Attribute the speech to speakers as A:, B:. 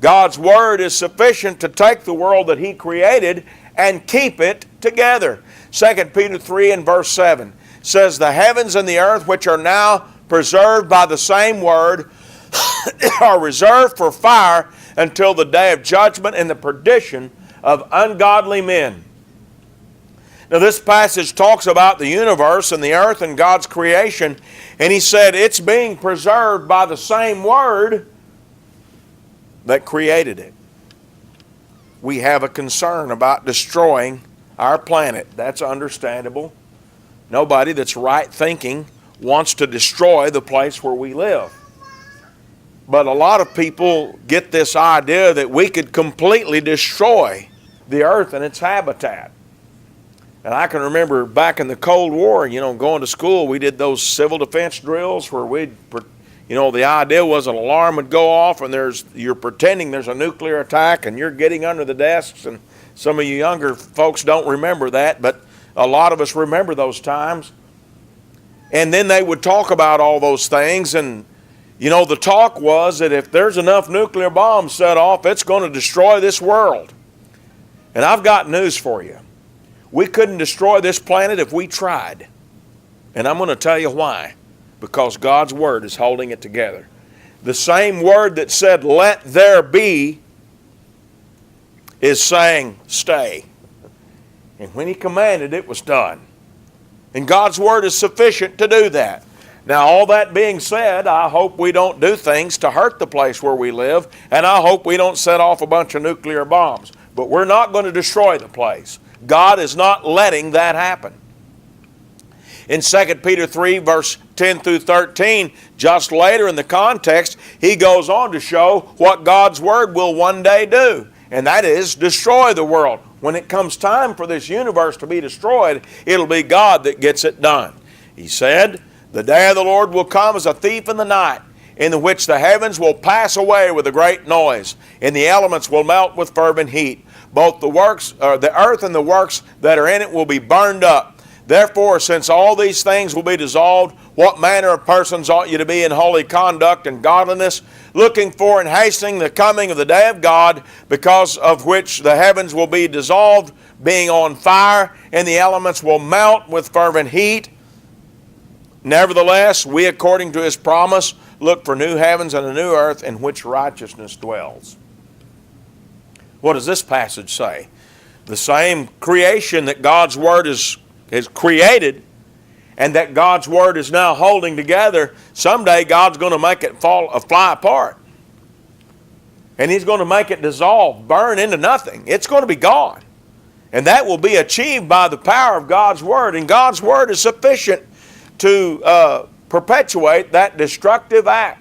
A: God's Word is sufficient to take the world that He created and keep it together. 2 Peter 3 and verse 7 says, the heavens and the earth, which are now preserved by the same Word, are reserved for fire until the day of judgment and the perdition of ungodly men. Now this passage talks about the universe and the earth and God's creation, and he said it's being preserved by the same Word that created it. We have a concern about destroying our planet. That's understandable. Nobody that's right thinking wants to destroy the place where we live. But a lot of people get this idea that we could completely destroy the earth and its habitat. And I can remember back in the Cold War, going to school, we did those civil defense drills where the idea was an alarm would go off and you're pretending there's a nuclear attack and you're getting under the desks. And some of you younger folks don't remember that, but a lot of us remember those times. And then they would talk about all those things, and the talk was that if there's enough nuclear bombs set off, it's going to destroy this world. And I've got news for you. We couldn't destroy this planet if we tried. And I'm going to tell you why. Because God's Word is holding it together. The same Word that said, let there be, is saying, stay. And when He commanded, it was done. And God's Word is sufficient to do that. Now, all that being said, I hope we don't do things to hurt the place where we live, and I hope we don't set off a bunch of nuclear bombs. But we're not going to destroy the place. God is not letting that happen. In 2 Peter 3, verse 10 through 13, just later in the context, he goes on to show what God's Word will one day do, and that is destroy the world. When it comes time for this universe to be destroyed, it'll be God that gets it done. He said, the day of the Lord will come as a thief in the night, in the which the heavens will pass away with a great noise, and the elements will melt with fervent heat. Both the earth and the works that are in it will be burned up. Therefore, since all these things will be dissolved, what manner of persons ought you to be in holy conduct and godliness, looking for and hastening the coming of the day of God, because of which the heavens will be dissolved, being on fire, and the elements will melt with fervent heat? Nevertheless, we, according to His promise, look for new heavens and a new earth in which righteousness dwells. What does this passage say? The same creation that God's Word has created and that God's Word is now holding together, someday God's going to make it fly apart. And He's going to make it dissolve, burn into nothing. It's going to be gone. And that will be achieved by the power of God's Word. And God's Word is sufficient to perpetuate that destructive act.